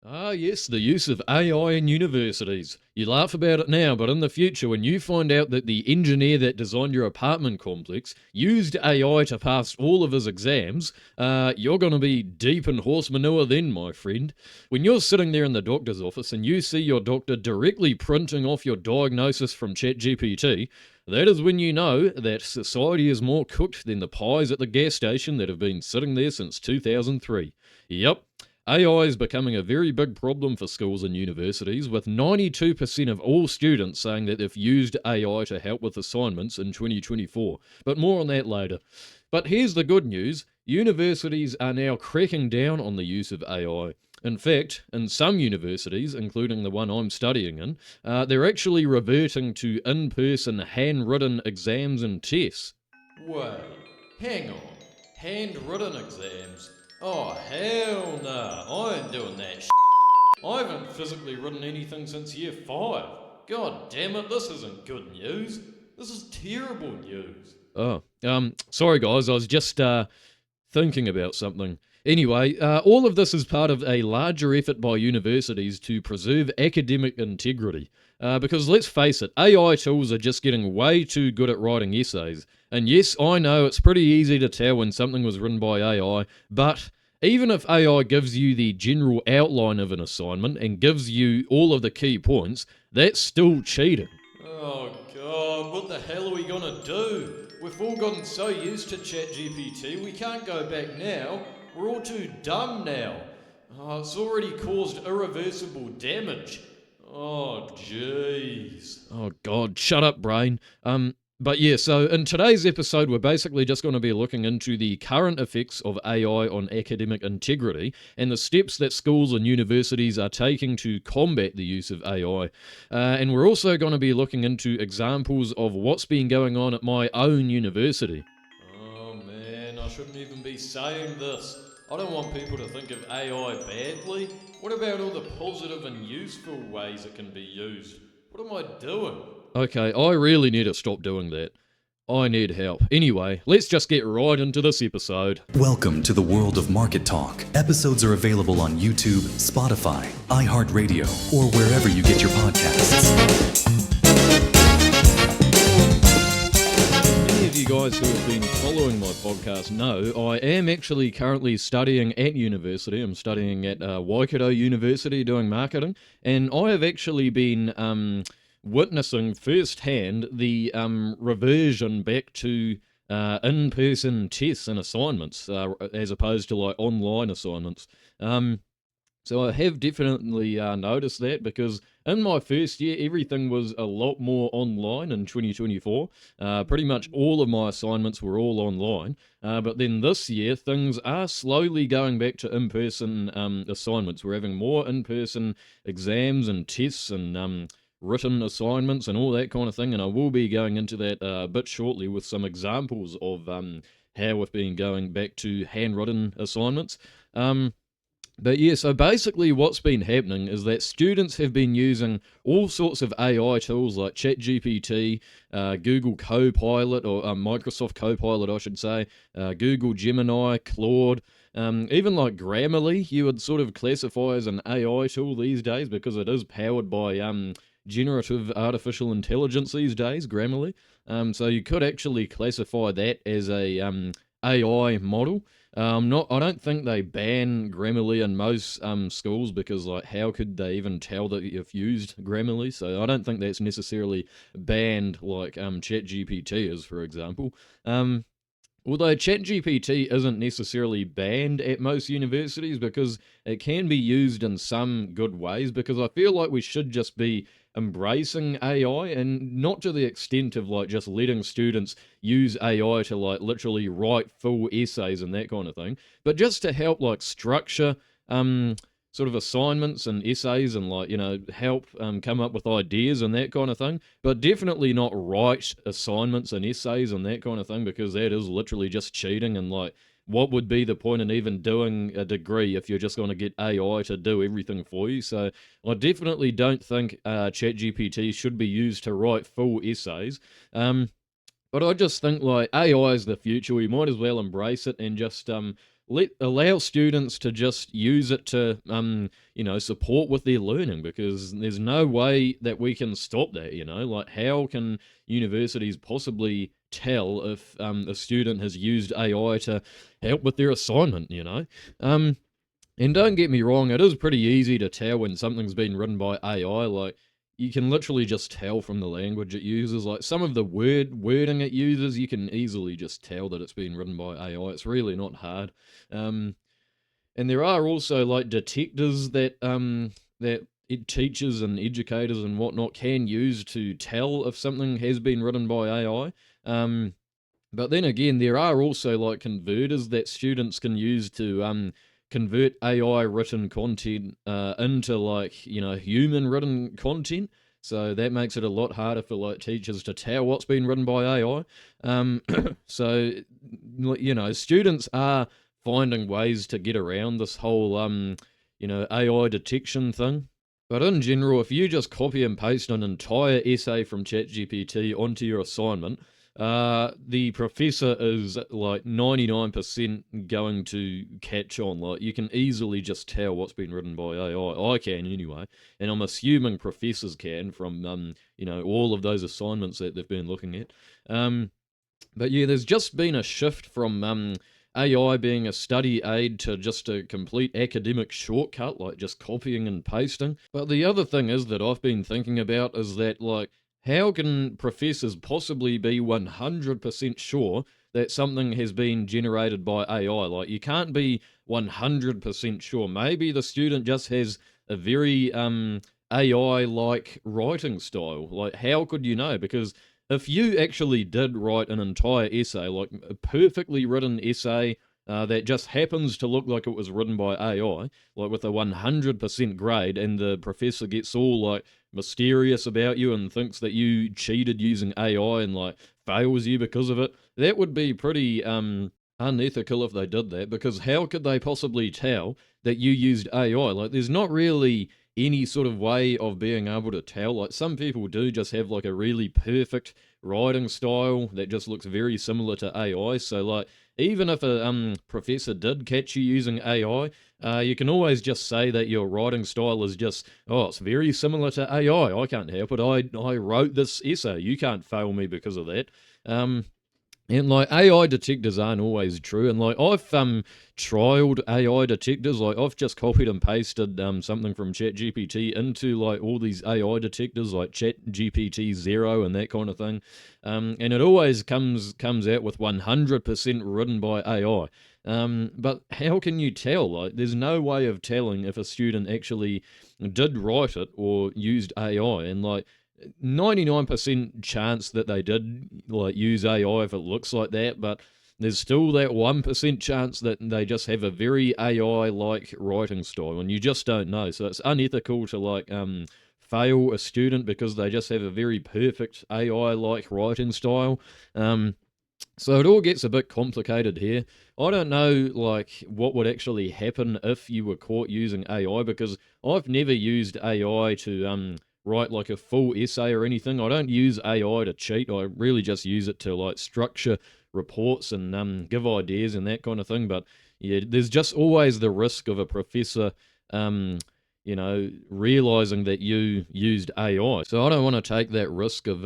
Ah, yes, the use of AI in universities. You laugh about it now, but in the future, when you find out that the engineer that designed your apartment complex used AI to pass all of his exams, you're going to be deep in horse manure then, my friend. When you're sitting there in the doctor's office and you see your doctor directly printing off your diagnosis from ChatGPT, that is when you know that society is more cooked than the pies at the gas station that have been sitting there since 2003. Yep. AI is becoming a very big problem for schools and universities, with 92% of all students saying that they've used AI to help with assignments in 2024. But more on that later. But here's the good news: universities are now cracking down on the use of AI. In fact, in some universities, including the one I'm studying in, they're actually reverting to in person handwritten exams and tests. Wait, hang on. Handwritten exams? Oh, hell nah. I ain't doing that I haven't physically written anything since year 5. God damn it, this isn't good news. This is terrible news. Oh, sorry guys, I was just, thinking about something. Anyway, all of this is part of a larger effort by universities to preserve academic integrity. Because let's face it, AI tools are just getting way too good at writing essays. And yes, I know it's pretty easy to tell when something was written by AI, but even if AI gives you the general outline of an assignment and gives you all of the key points, that's still cheating. Oh god, what the hell are we gonna do? We've all gotten so used to ChatGPT, we can't go back now. We're all too dumb now. Oh, it's already caused irreversible damage. Oh, jeez. Oh god, shut up, brain. But yeah, so in today's episode, we're basically just going to be looking into the current effects of AI on academic integrity and the steps that schools and universities are taking to combat the use of AI. And we're also going to be looking into examples of what's been going on at my own university. Oh man, I shouldn't even be saying this. I don't want people to think of AI badly. What about all the positive and useful ways it can be used? What am I doing? Okay, I really need to stop doing that. I need help. Anyway, let's just get right into this episode. Welcome to the world of Market Talk. Episodes are available on YouTube, Spotify, iHeartRadio, or wherever you get your podcasts. Many of you guys who have been following my podcast know I am actually currently studying at university. I'm studying at Waikato University doing marketing, and I have actually been witnessing firsthand the reversion back to in-person tests and assignments as opposed to like online assignments. So I have definitely noticed that because in my first year, everything was a lot more online in 2024. Pretty much all of my assignments were all online. But then this year, things are slowly going back to in-person assignments. We're having more in-person exams and tests and written assignments and all that kind of thing. And I will be going into that a bit shortly with some examples of how we've been going back to handwritten assignments. But yeah, so basically what's been happening is that students have been using all sorts of AI tools like ChatGPT, Google Copilot, or Microsoft Copilot, I should say, Google Gemini, Claude, even like Grammarly, you would sort of classify as an AI tool these days because it is powered by generative artificial intelligence these days, Grammarly. So you could actually classify that as a AI model. I don't think they ban Grammarly in most schools because, like, how could they even tell that you've used Grammarly? So I don't think that's necessarily banned like ChatGPT is, for example. Although ChatGPT isn't necessarily banned at most universities because it can be used in some good ways, because I feel like we should just be embracing AI and not to the extent of like just letting students use AI to like literally write full essays and that kind of thing, but just to help like structure sort of assignments and essays and like, help come up with ideas and that kind of thing, but definitely not write assignments and essays and that kind of thing, because that is literally just cheating. And like, what would be the point in even doing a degree if you're just going to get AI to do everything for you? So I definitely don't think ChatGPT should be used to write full essays. But I just think like AI is the future. We might as well embrace it and just allow students to just use it to support with their learning, because there's no way that we can stop that. Like, how can universities possibly tell if a student has used AI to help with their assignment? And don't get me wrong, it is pretty easy to tell when something's been written by AI. Like, you can literally just tell from the language it uses. Like, some of the wording it uses, you can easily just tell that it's been written by AI. It's really not hard. Um, and there are also like detectors that teachers and educators and whatnot can use to tell if something has been written by AI. But then again, there are also like converters that students can use to convert AI written content into, like, human written content. So that makes it a lot harder for like teachers to tell what's been written by AI. So students are finding ways to get around this whole AI detection thing. But in general, if you just copy and paste an entire essay from ChatGPT onto your assignment, the professor is like 99% going to catch on. Like, you can easily just tell what's been written by AI. I can anyway, and I'm assuming professors can from all of those assignments that they've been looking at. But yeah, there's just been a shift from AI being a study aid to just a complete academic shortcut, like just copying and pasting. But the other thing is that I've been thinking about is that, like, how can professors possibly be 100% sure that something has been generated by AI? Like, you can't be 100% sure. Maybe the student just has a very AI-like writing style. Like, how could you know? Because if you actually did write an entire essay, like a perfectly written essay that just happens to look like it was written by AI, like with a 100% grade, and the professor gets all like mysterious about you and thinks that you cheated using AI and like fails you because of it, that would be pretty unethical if they did that, because how could they possibly tell that you used AI? Like, there's not really any sort of way of being able to tell. Like, some people do just have like a really perfect writing style that just looks very similar to AI. So like, even if a professor did catch you using AI, you can always just say that your writing style is just, oh, it's very similar to AI. I can't help it. I wrote this essay. You can't fail me because of that. And like, AI detectors aren't always true. And like, I've trialed AI detectors. Like, I've just copied and pasted something from ChatGPT into like all these AI detectors, like ChatGPT 0 and that kind of thing. And it always comes out with 100% written by AI. But how can you tell? Like, there's no way of telling if a student actually did write it or used AI. And like, 99% chance that they did like use AI if it looks like that, but there's still that 1% chance that they just have a very AI like writing style, and you just don't know. So it's unethical to like fail a student because they just have a very perfect AI like writing style. So it all gets a bit complicated here. I don't know like what would actually happen if you were caught using AI, because I've never used AI to write like a full essay or anything. I don't use AI to cheat. I really just use it to like structure reports and give ideas and that kind of thing. But yeah, there's just always the risk of a professor realizing that you used AI. So I don't want to take that risk of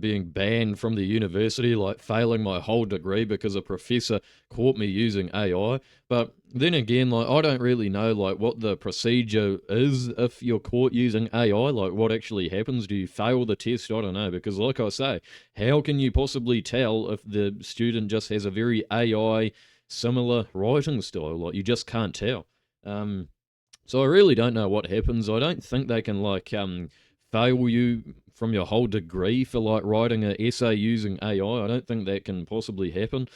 being banned from the university, like failing my whole degree because a professor caught me using AI. But then again, like, I don't really know like what the procedure is if you're caught using AI, like what actually happens. Do you fail the test? I don't know, because like I say, how can you possibly tell if the student just has a very AI similar writing style? Like, you just can't tell. So I really don't know what happens. I don't think they can like fail you from your whole degree for like writing an essay using AI. I don't think that can possibly happen.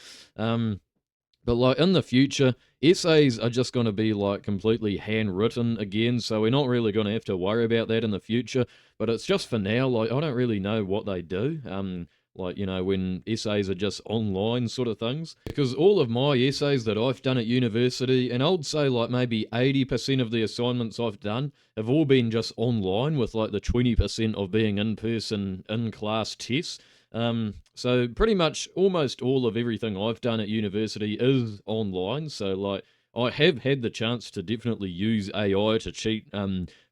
But like, in the future, essays are just going to be like completely handwritten again, so we're not really going to have to worry about that in the future. But it's just for now. Like, I don't really know what they do. Like, when essays are just online sort of things. Because all of my essays that I've done at university, and I would say like maybe 80% of the assignments I've done have all been just online, with like the 20% of being in person, in class tests. So pretty much almost all of everything I've done at university is online. So like I have had the chance to definitely use AI to cheat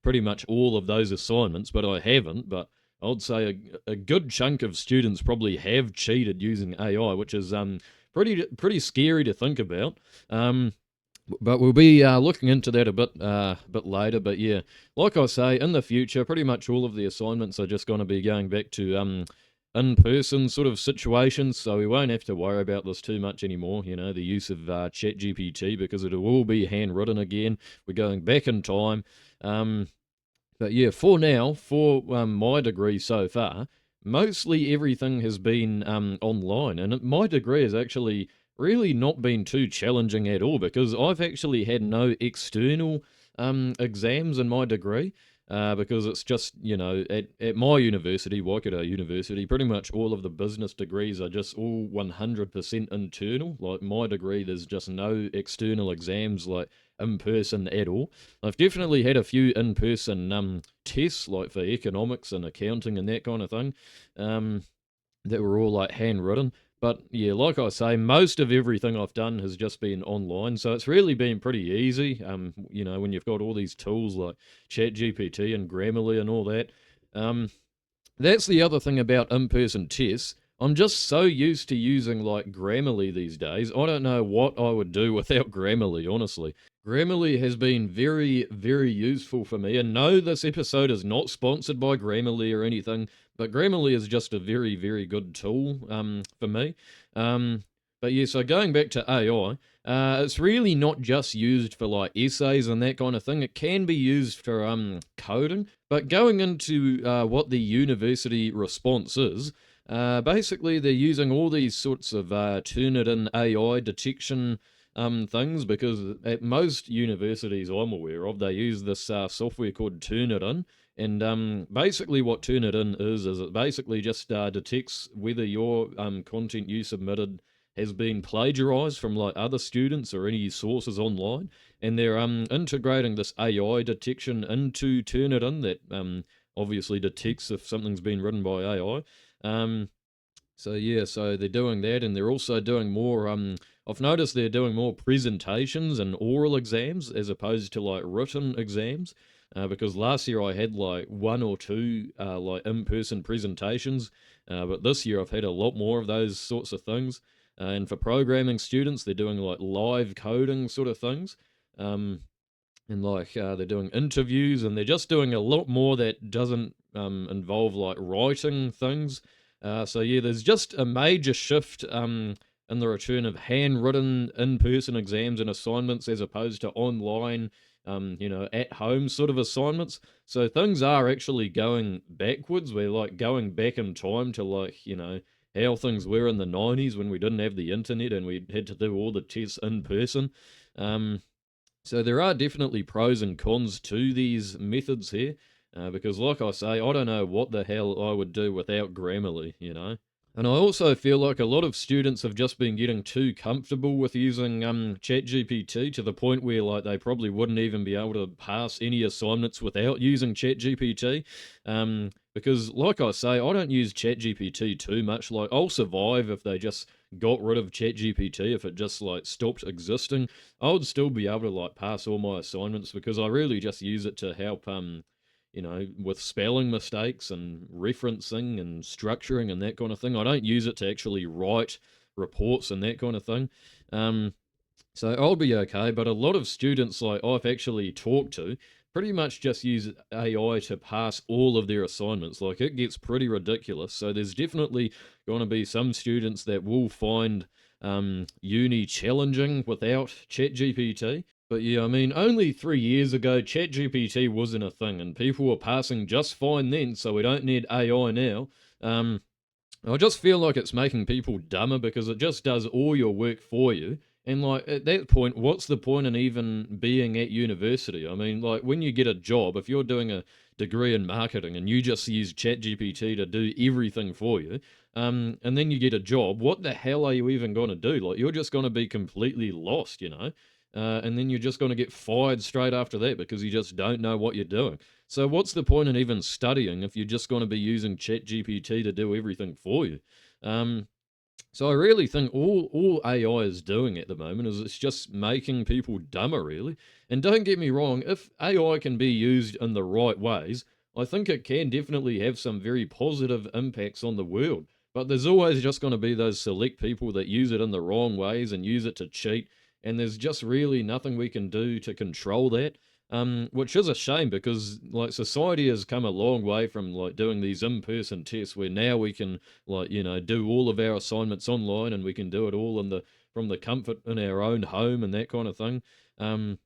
pretty much all of those assignments, but I haven't. But I'd say a good chunk of students probably have cheated using AI, which is pretty scary to think about. Um, but we'll be looking into that a bit later. But yeah, like I say, in the future, pretty much all of the assignments are just going to be going back to in-person sort of situations, so we won't have to worry about this too much anymore. You know, the use of ChatGPT, because it'll all be handwritten again. We're going back in time. Um, but yeah, for now, for my degree so far, mostly everything has been online, and my degree has actually really not been too challenging at all because I've actually had no external exams in my degree. Because it's just, at my university, Waikato University, pretty much all of the business degrees are just all 100% internal. Like my degree, there's just no external exams, like in person at all. I've definitely had a few in-person tests, like for economics and accounting and that kind of thing, that were all like handwritten. But yeah, like I say, most of everything I've done has just been online, so it's really been pretty easy. When you've got all these tools like ChatGPT and Grammarly and all that. Um, that's the other thing about in-person tests. I'm just so used to using like Grammarly these days. I don't know what I would do without Grammarly, honestly. Grammarly has been very, very useful for me. And no, this episode is not sponsored by Grammarly or anything, but Grammarly is just a very, very good tool for me. Um, but yeah, so going back to AI, it's really not just used for like essays and that kind of thing. It can be used for coding. But going into what the university response is, basically they're using all these sorts of Turnitin AI detection things, because at most universities I'm aware of, they use this software called Turnitin. And basically what Turnitin is it basically just detects whether your content you submitted has been plagiarized from like other students or any sources online, and they're integrating this AI detection into Turnitin that obviously detects if something's been written by AI. So yeah, so they're doing that, and they're also doing more. I've noticed they're doing more presentations and oral exams as opposed to like written exams. Because last year I had like one or two like in-person presentations, but this year I've had a lot more of those sorts of things. And for programming students, they're doing like live coding sort of things. And like they're doing interviews, and they're just doing a lot more that doesn't involve like writing things. So yeah, there's just a major shift in the return of handwritten in-person exams and assignments as opposed to online, at home sort of assignments. So things are actually going backwards. We're like going back in time to like, how things were in the 90s when we didn't have the internet and we had to do all the tests in person. Um, so there are definitely pros and cons to these methods here, because like I say, I don't know what the hell I would do without Grammarly. And I also feel like a lot of students have just been getting too comfortable with using ChatGPT to the point where like they probably wouldn't even be able to pass any assignments without using ChatGPT. Because like I say, I don't use ChatGPT too much. Like I'll survive if they just got rid of ChatGPT, if it just like stopped existing. I would still be able to like pass all my assignments because I really just use it to help with spelling mistakes and referencing and structuring and that kind of thing. I don't use it to actually write reports and that kind of thing. Um, so I'll be okay, but a lot of students like I've actually talked to pretty much just use AI to pass all of their assignments. Like it gets pretty ridiculous. So there's definitely going to be some students that will find uni challenging without ChatGPT. But yeah, I mean, only 3 years ago, ChatGPT wasn't a thing, and people were passing just fine then, so we don't need AI now. Um, I just feel like it's making people dumber because it just does all your work for you. And like at that point, what's the point in even being at university? I mean, like when you get a job, if you're doing a degree in marketing and you just use ChatGPT to do everything for you, and then you get a job, what the hell are you even going to do? Like you're just going to be completely lost. and then you're just going to get fired straight after that because you just don't know what you're doing. So what's the point in even studying if you're just going to be using ChatGPT to do everything for you? Um, so I really think all AI is doing at the moment is it's just making people dumber, really. And don't get me wrong, if AI can be used in the right ways, I think it can definitely have some very positive impacts on the world. But there's always just going to be those select people that use it in the wrong ways and use it to cheat. And there's just really nothing we can do to control that. Which is a shame because like society has come a long way from like doing these in-person tests where now we can like do all of our assignments online and we can do it all in the from the comfort in our own home and that kind of thing. um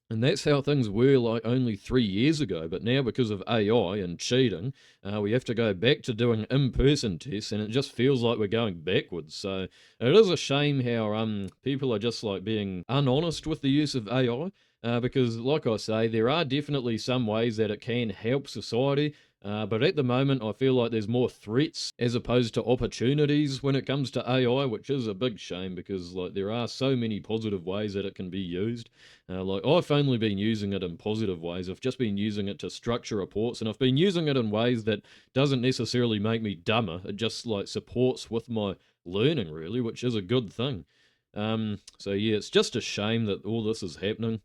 and that's how things were like only 3 years ago. But now, because of AI and cheating, we have to go back to doing in-person tests, and it just feels like we're going backwards. So it is a shame how people are just like being unhonest with the use of AI. Because, like I say, there are definitely some ways that it can help society. But at the moment, I feel like there's more threats as opposed to opportunities when it comes to AI, which is a big shame because like there are so many positive ways that it can be used. Like I've only been using it in positive ways. I've just been using it to structure reports, and I've been using it in ways that doesn't necessarily make me dumber. It just like supports with my learning, really, which is a good thing. So yeah, it's just a shame that all this is happening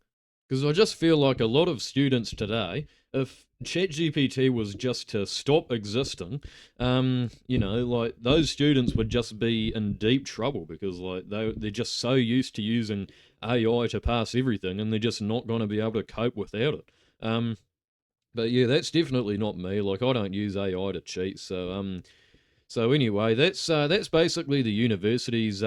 because I just feel like a lot of students today, if ChatGPT was just to stop existing, like those students would just be in deep trouble because like they're just so used to using AI to pass everything, and they're just not going to be able to cope without it. Um, but yeah, that's definitely not me. Like I don't use AI to cheat. So anyway, that's basically the university's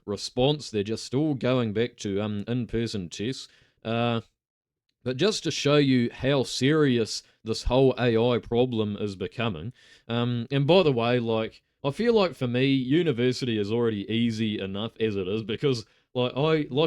response. They're just all going back to in-person tests. Uh, but just to show you how serious this whole AI problem is becoming, and by the way, like, I feel like for me, university is already easy enough as it is because, like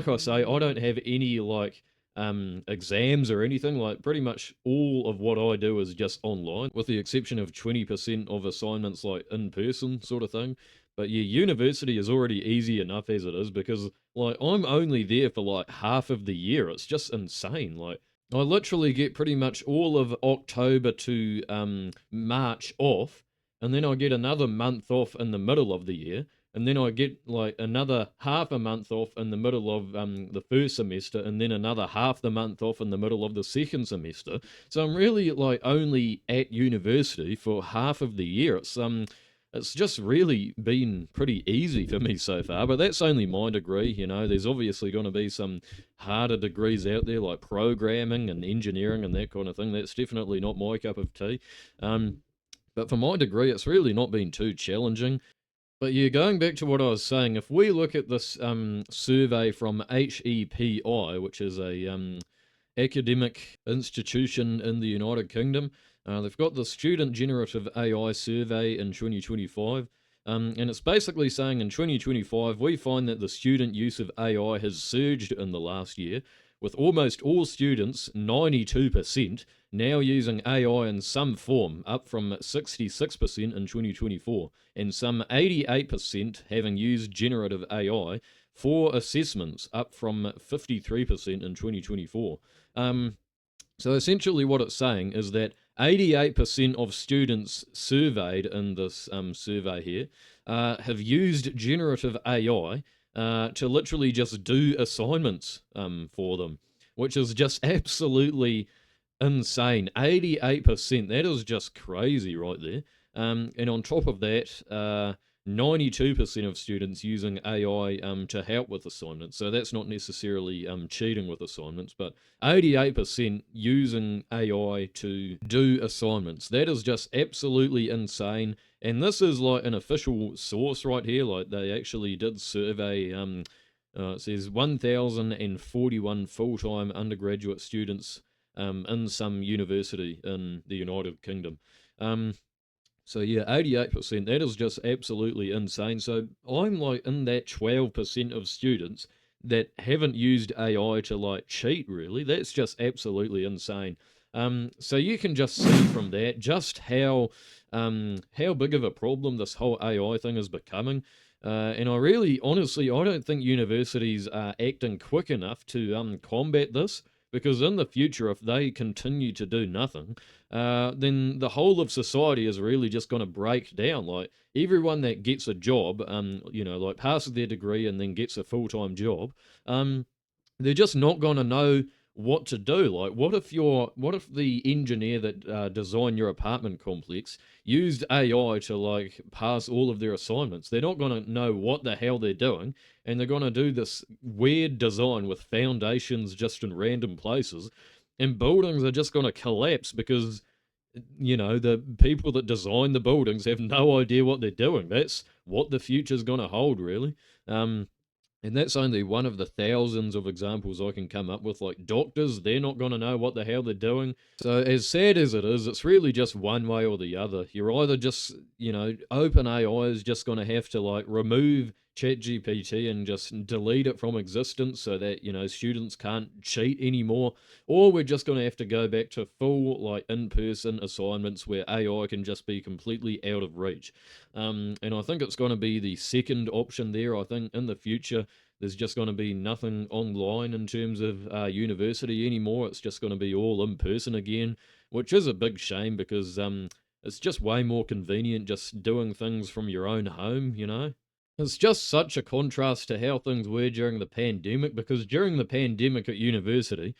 I say, I don't have any, like, exams or anything. Like, pretty much all of what I do is just online, with the exception of 20% of assignments, like, in person sort of thing. But yeah, university is already easy enough as it is because like I'm only there for like half of the year. It's just insane. Like I literally get pretty much all of October to March off, and then I get another month off in the middle of the year, and then I get like another half a month off in the middle of the first semester, and then another half the month off in the middle of the second semester. So I'm really like only at university for half of the year. It's just really been pretty easy for me so far, but that's only my degree. There's obviously going to be some harder degrees out there like programming and engineering and that kind of thing. That's definitely not my cup of tea. Um, but for my degree, it's really not been too challenging. But yeah, going back to what I was saying, if we look at this survey from HEPI, which is a academic institution in the United Kingdom. They've got the Student Generative AI Survey in 2025. And it's basically saying in 2025, we find that the student use of AI has surged in the last year, with almost all students, 92%, now using AI in some form, up from 66% in 2024, and some 88% having used generative AI for assessments, up from 53% in 2024. Um, so essentially, what it's saying is that 88% of students surveyed in this survey here have used generative AI to literally just do assignments for them, which is just absolutely insane. 88%, that is just crazy right there. And on top of that, 92% of students using AI to help with assignments. So that's not necessarily cheating with assignments, but 88% using AI to do assignments. That is just absolutely insane. And this is like an official source right here. Like they actually did survey. It says 1,041 full-time undergraduate students in some university in the United Kingdom. So yeah, 88%, that is just absolutely insane. So I'm like in that 12% of students that haven't used AI to like cheat really. That's just absolutely insane. So you can just see from that just how big of a problem this whole AI thing is becoming. And I really, honestly, I don't think universities are acting quick enough to combat this, because in the future, if they continue to do nothing, then the whole of society is really just going to break down. Like everyone that gets a job, like passes their degree and then gets a full time job, um, they're just not going to know what to do. Like, what if the engineer that designed your apartment complex used AI to like pass all of their assignments? They're not going to know what the hell they're doing, and they're going to do this weird design with foundations just in random places, and buildings are just going to collapse because the people that design the buildings have no idea what they're doing. That's what the future's going to hold, really. Um, and that's only one of the thousands of examples I can come up with. Like doctors, they're not going to know what the hell they're doing. So, as sad as it is, it's really just one way or the other. You're either just, OpenAI is just going to have to like remove ChatGPT and just delete it from existence so that, students can't cheat anymore. Or we're just going to have to go back to full, like, in person assignments where AI can just be completely out of reach. And I think it's going to be the second option there. I think in the future, there's just going to be nothing online in terms of university anymore. It's just going to be all in person again, which is a big shame because it's just way more convenient just doing things from your own home. It's just such a contrast to how things were during the pandemic, because during the pandemic at university,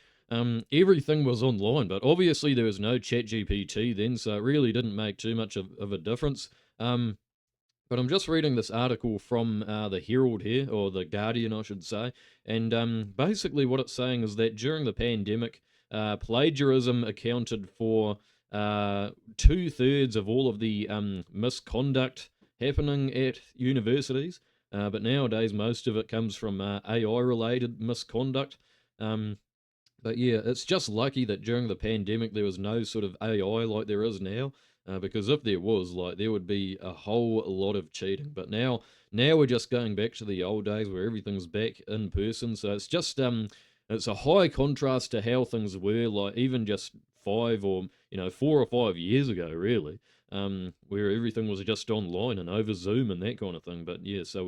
everything was online, but obviously there was no ChatGPT then, so it really didn't make too much of a difference. Um, but I'm just reading this article from the Herald here, or the Guardian, I should say. And basically, what it's saying is that during the pandemic, plagiarism accounted for 2/3 of all of the misconduct happening at universities. But nowadays, most of it comes from AI related misconduct. Um, but yeah, it's just lucky that during the pandemic there was no sort of AI like there is now, because if there was, like, there would be a whole lot of cheating. But now we're just going back to the old days where everything's back in person. So it's a high contrast to how things were, like even just 4 or 5 years ago, really, where everything was just online and over Zoom and that kind of thing. But yeah, so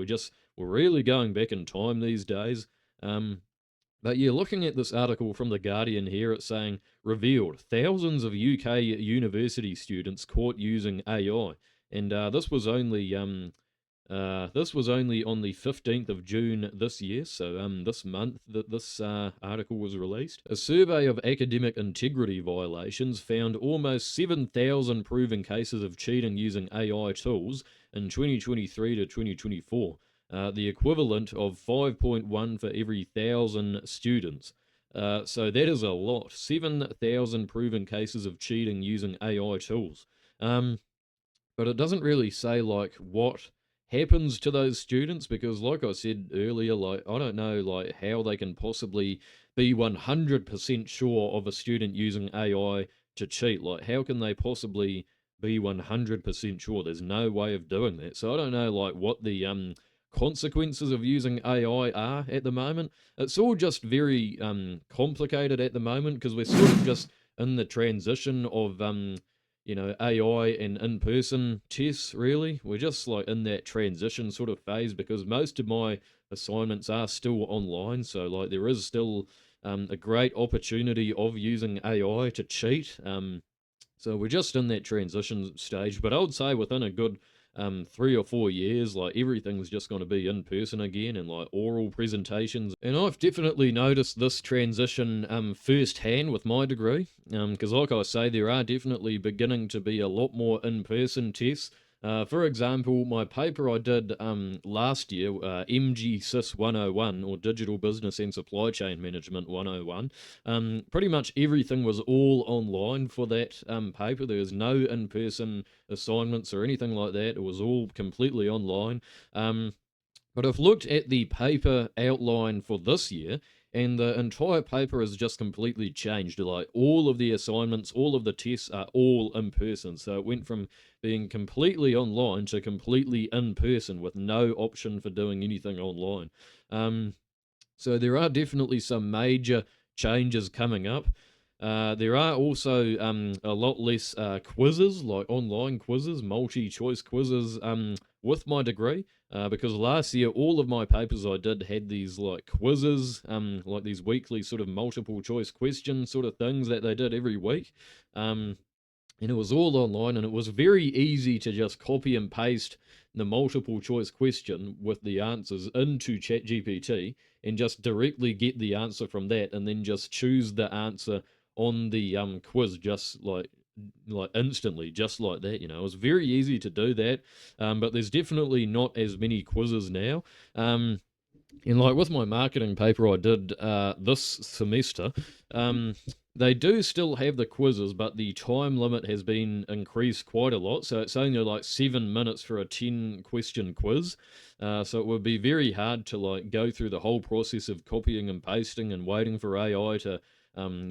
we're really going back in time these days. Um, but yeah, looking at this article from The Guardian here, it's saying revealed thousands of UK university students caught using AI. And this was only on the 15th of June this year, so this month that this article was released. A survey of academic integrity violations found almost 7,000 proven cases of cheating using AI tools in 2023 to 2024, the equivalent of 5.1 for every 1,000 students. So that is a lot. 7,000 proven cases of cheating using AI tools. Um, but it doesn't really say like what happens to those students, because like I said earlier, like I don't know like how they can possibly be 100% sure of a student using AI to cheat. Like how can they possibly be 100% sure? There's no way of doing that. So I don't know like what the consequences of using AI are at the moment. It's all just very complicated at the moment, because we're sort of just in the transition of AI and in-person tests, really. We're just like in that transition sort of phase, because most of my assignments are still online. So like there is still a great opportunity of using AI to cheat. So we're just in that transition stage. But I would say within a good 3 or 4 years, like everything's just going to be in person again and like oral presentations. And I've definitely noticed this transition firsthand with my degree, because like I say, there are definitely beginning to be a lot more in person tests. For example, my paper I did last year, MGSys 101, or Digital Business and Supply Chain Management 101, pretty much everything was all online for that paper. There was no in-person assignments or anything like that. It was all completely online. But I've looked at the paper outline for this year, and the entire paper has just completely changed. Like all of the assignments, all of the tests are all in person. So it went from being completely online to completely in person with no option for doing anything online. So there are definitely some major changes coming up. There are also a lot less quizzes, like online quizzes, multi-choice quizzes with my degree. Because last year, all of my papers I did had these like quizzes, like these weekly sort of multiple choice question sort of things that they did every week. And it was all online, and it was very easy to just copy and paste the multiple choice question with the answers into ChatGPT and just directly get the answer from that, and then just choose the answer on the quiz just like instantly, just like that. It was very easy to do that, but there's definitely not as many quizzes now. And like with my marketing paper I did this semester, they do still have the quizzes, but the time limit has been increased quite a lot. So it's only like 7 minutes for a 10-question quiz. So it would be very hard to like go through the whole process of copying and pasting and waiting for AI to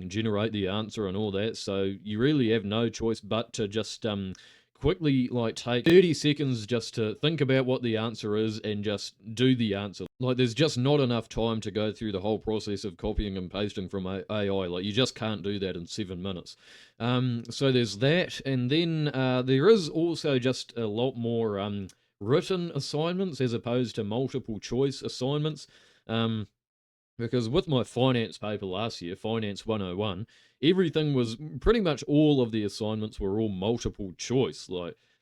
generate the answer and all that. So you really have no choice but to just quickly like take 30 seconds just to think about what the answer is and just do the answer. Like there's just not enough time to go through the whole process of copying and pasting from AI. Like you just can't do that in 7 minutes. So there's that, and then there is also just a lot more written assignments as opposed to multiple choice assignments. Because with my finance paper last year, Finance 101, everything was pretty much all of the assignments were all multiple choice.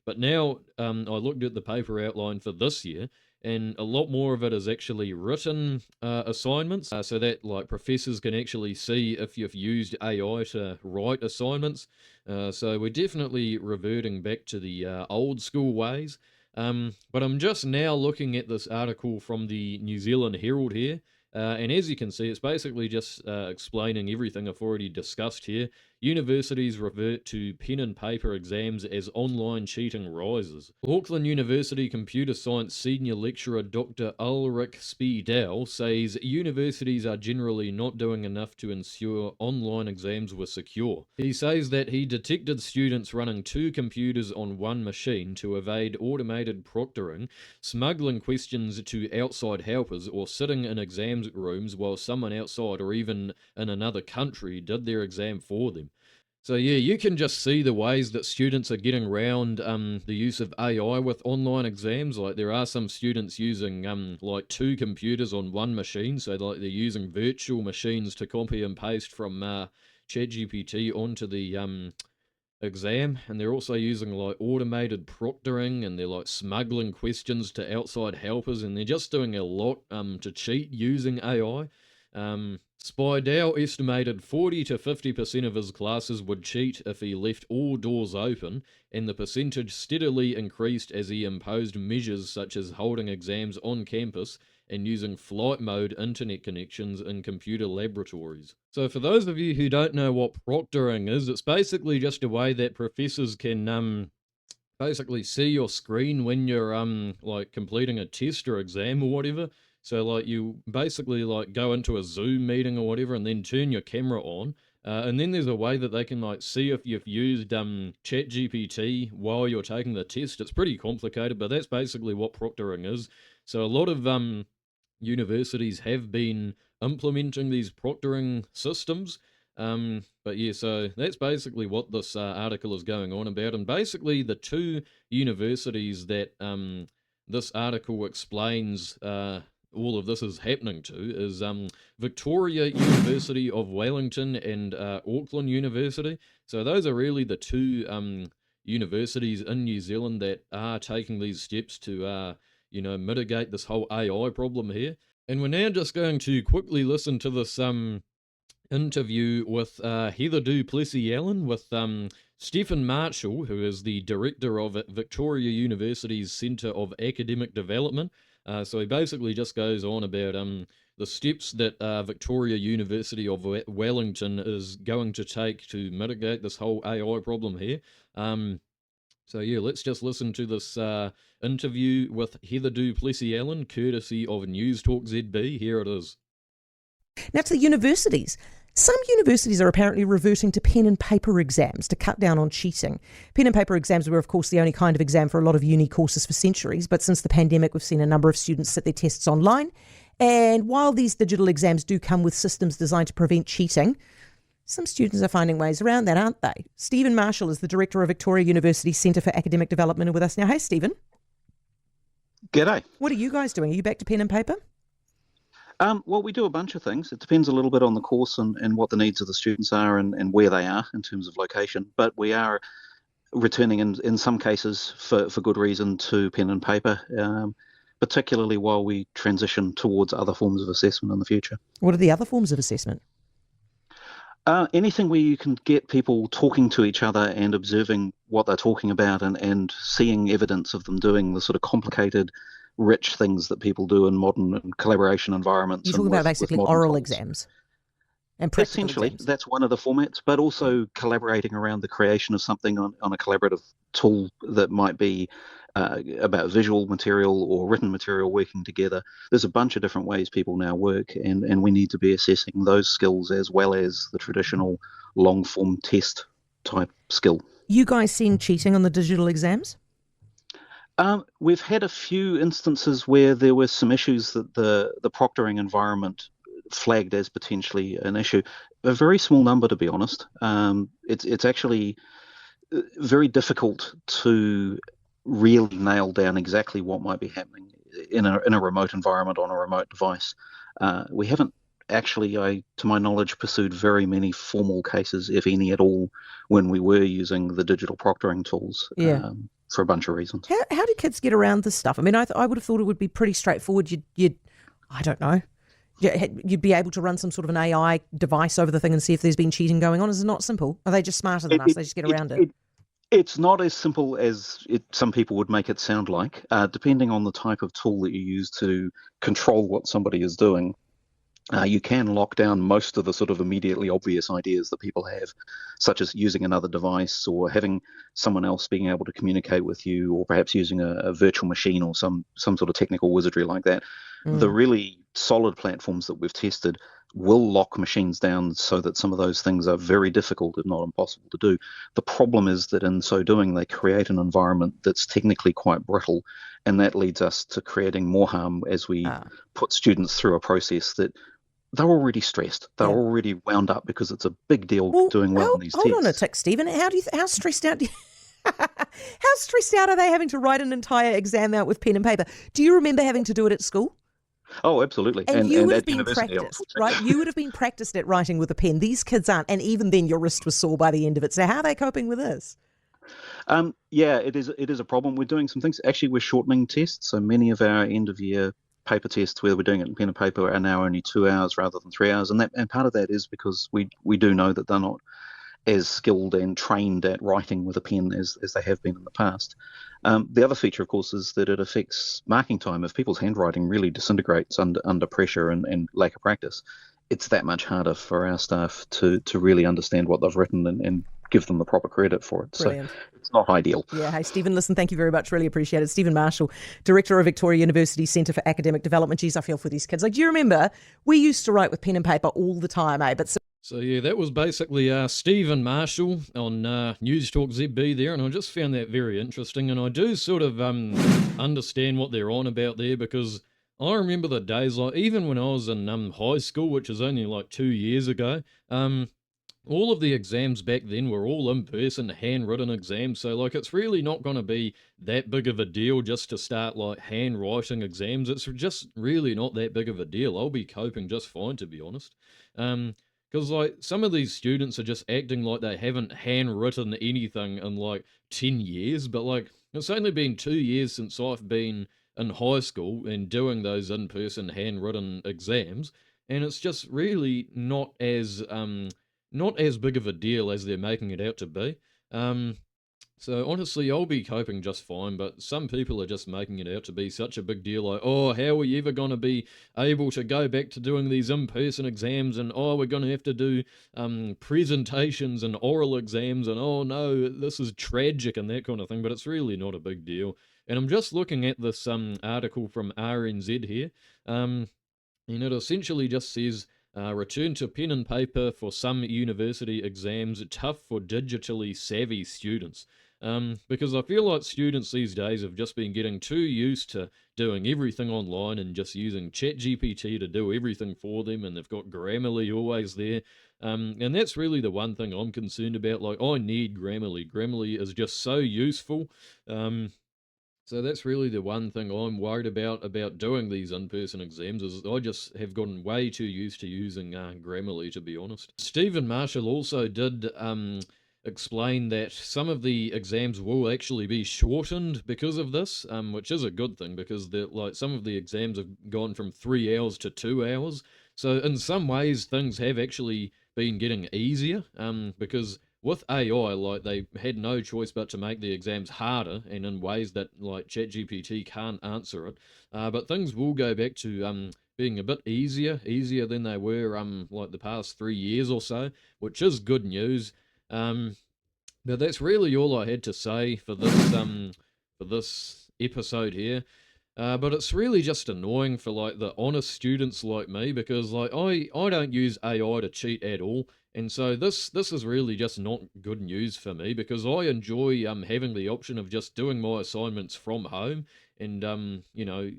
But now I looked at the paper outline for this year, and a lot more of it is actually written assignments, so that like professors can actually see if you've used AI to write assignments. So we're definitely reverting back to the old school ways. But I'm just now looking at this article from the New Zealand Herald here. And as you can see, it's basically just explaining everything I've already discussed here. Universities revert to pen and paper exams as online cheating rises. Auckland University Computer Science Senior Lecturer Dr. Ulrich Spiedel says universities are generally not doing enough to ensure online exams were secure. He says that he detected students running 2 computers on one machine to evade automated proctoring, smuggling questions to outside helpers, or sitting in exam rooms while someone outside or even in another country did their exam for them. So yeah, you can just see the ways that students are getting around the use of AI with online exams. Like there are some students using like 2 computers on one machine, so like they're using virtual machines to copy and paste from ChatGPT onto the exam, and they're also using like automated proctoring, and they're like smuggling questions to outside helpers, and they're just doing a lot to cheat using AI. Spidell estimated 40 to 50% of his classes would cheat if he left all doors open, and the percentage steadily increased as he imposed measures such as holding exams on campus and using flight mode internet connections in computer laboratories. So for those of you who don't know what proctoring is, it's basically just a way that professors can basically see your screen when you're like completing a test or exam or whatever. So like you basically like go into a Zoom meeting or whatever and then turn your camera on. And then there's a way that they can like see if you've used ChatGPT while you're taking the test. It's pretty complicated, but that's basically what proctoring is. So a lot of universities have been implementing these proctoring systems. But yeah, so that's basically what this article is going on about. And basically the 2 universities that this article explains all of this is happening to is Victoria University of Wellington and Auckland University. So those are really the 2 universities in New Zealand that are taking these steps to mitigate this whole AI problem here. And we're now just going to quickly listen to this interview with Heather du Plessis-Allen with Stephen Marshall, who is the director of Victoria University's Centre of Academic Development. So he basically just goes on about the steps that Victoria University of Wellington is going to take to mitigate this whole AI problem here. So yeah, let's just listen to this interview with Heather du Plessis-Allen, courtesy of News Talk ZB. Here it is. Now to the universities. Some universities are apparently reverting to pen and paper exams to cut down on cheating. Pen and paper exams were, of course, the only kind of exam for a lot of uni courses for centuries, but since the pandemic, we've seen a number of students sit their tests online. And while these digital exams do come with systems designed to prevent cheating, Some students are finding ways around that, aren't they? Stephen Marshall is the director of Victoria University Centre for Academic Development with us now. Hey, Stephen. G'day. What are you guys doing? Are you back to pen and paper? Well, we do a bunch of things. It depends a little bit on the course and what the needs of the students are and where they are in terms of location. But we are returning in some cases for good reason to pen and paper, particularly while we transition towards other forms of assessment in the future. What are the other forms of assessment? Anything where you can get people talking to each other and observing what they're talking about and seeing evidence of them doing the sort of complicated, rich things that people do in modern and collaboration environments. You're talking about basically oral exams and practical Essentially, exams. that's one of the formats, but also collaborating around the creation of something on a collaborative tool that might be about visual material or written material working together. There's a bunch of different ways people now work, and we need to be assessing those skills as well as the traditional long-form test type skill. You guys seeing cheating on the digital exams? We've had a few instances where there were some issues that the proctoring environment flagged as potentially an issue. A very small number, to be honest. It's actually very difficult to really nail down exactly what might be happening in a remote environment on a remote device. We haven't actually, to my knowledge, pursued very many formal cases, if any at all, when we were using the digital proctoring tools. For a bunch of reasons. How do kids get around this stuff? I mean, I would have thought it would be pretty straightforward. You'd I don't know. You'd be able to run some sort of an AI device over the thing and see if there's been cheating going on. Is it not simple? Are they just smarter than us? They just get around it? It's not as simple as some people would make it sound like. Depending on the type of tool that you use to control what somebody is doing, you can lock down most of the sort of immediately obvious ideas that people have, such as using another device or having someone else being able to communicate with you, or perhaps using a virtual machine or some sort of technical wizardry like that. The really solid platforms that we've tested will lock machines down so that some of those things are very difficult, if not impossible, to do. The problem is that in so doing, they create an environment that's technically quite brittle, and that leads us to creating more harm as we put students through a process that they're already stressed. They're already wound up because it's a big deal doing well in these tests. Hold on a tick, Stephen. How stressed out how stressed out are they having to write an entire exam out with pen and paper? Do you remember having to do it at school? Oh, absolutely. And you would have at been university, practiced, right? You would have been practiced at writing with a pen. These kids aren't, and even then your wrist was sore by the end of it. So how are they coping with this? Yeah, it is a problem. We're doing some things. Actually, we're shortening tests. So many of our end of year paper tests, where we're doing it in pen and paper, are now only 2 hours rather than 3 hours. And part of that is because we do know that they're not as skilled and trained at writing with a pen as they have been in the past. The other feature, of course, is that it affects marking time. If people's handwriting really disintegrates under pressure and lack of practice, it's that much harder for our staff to really understand what they've written and give them the proper credit for it. Brilliant. So it's not ideal. Yeah. Hey, Stephen, listen, thank you very much. Really appreciate it. Stephen Marshall, Director of Victoria University Centre for Academic Development. Geez, I feel for these kids. Like, do you remember we used to write with pen and paper all the time, eh? So yeah, that was basically Stephen Marshall on News Talk ZB there, and I just found that very interesting, and I do sort of understand what they're on about there, because I remember the days, like even when I was in high school, which is only like 2 years ago, all of the exams back then were all in-person, handwritten exams, so like it's really not going to be that big of a deal just to start like handwriting exams. It's just really not that big of a deal. I'll be coping just fine, to be honest. Because, like, some of these students are just acting like they haven't handwritten anything in, like, 10 years. But, like, it's only been 2 years since I've been in high school and doing those in-person handwritten exams. And it's just really not as big of a deal as they're making it out to be. So honestly, I'll be coping just fine, but some people are just making it out to be such a big deal, like, oh, how are we ever going to be able to go back to doing these in-person exams, and oh, we're going to have to do presentations and oral exams, and oh no, this is tragic and that kind of thing, but it's really not a big deal. And I'm just looking at this article from RNZ here, and it essentially just says, return to pen and paper for some university exams, tough for digitally savvy students. Because I feel like students these days have just been getting too used to doing everything online and just using ChatGPT to do everything for them, and they've got Grammarly always there. And that's really the one thing I'm concerned about. Like, I need Grammarly. Grammarly is just so useful. So that's really the one thing I'm worried about doing these in-person exams, is I just have gotten way too used to using Grammarly, to be honest. Stephen Marshall also did explain that some of the exams will actually be shortened because of this, which is a good thing, because like some of the exams have gone from 3 hours to 2 hours. So in some ways, things have actually been getting easier, because with AI, like, they had no choice but to make the exams harder, and in ways that, like, ChatGPT can't answer it. But things will go back to being a bit easier than they were like the past 3 years or so, which is good news. But that's really all I had to say for this episode here. But it's really just annoying for, like, the honest students like me, because, like, I don't use AI to cheat at all. And so this is really just not good news for me, because I enjoy having the option of just doing my assignments from home, and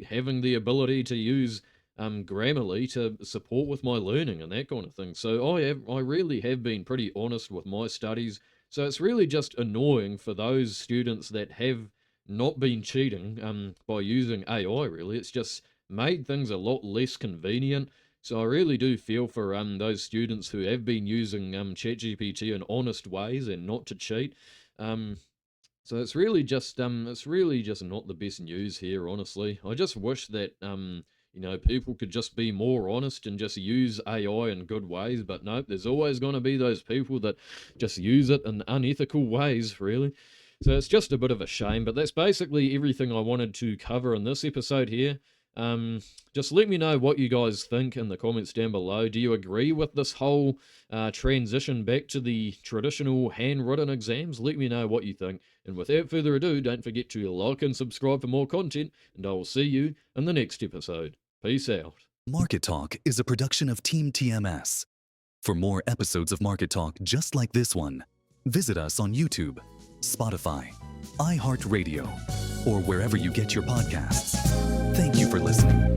having the ability to use Grammarly to support with my learning and that kind of thing. So I really have been pretty honest with my studies. So it's really just annoying for those students that have not been cheating by using AI. Really, it's just made things a lot less convenient. So I really do feel for those students who have been using ChatGPT in honest ways and not to cheat. So it's really just not the best news here, honestly. I just wish that people could just be more honest and just use AI in good ways. But nope, there's always going to be those people that just use it in unethical ways, really. So it's just a bit of a shame. But that's basically everything I wanted to cover in this episode here. Just let me know what you guys think in the comments down below. Do you agree with this whole transition back to the traditional handwritten exams? Let me know what you think. And without further ado, don't forget to like and subscribe for more content, and I will see you in the next episode. Peace out. Market Talk is a production of TeamTMS. For more episodes of Market Talk just like this one, visit us on YouTube, Spotify, iHeartRadio, or wherever you get your podcasts. Thank you for listening.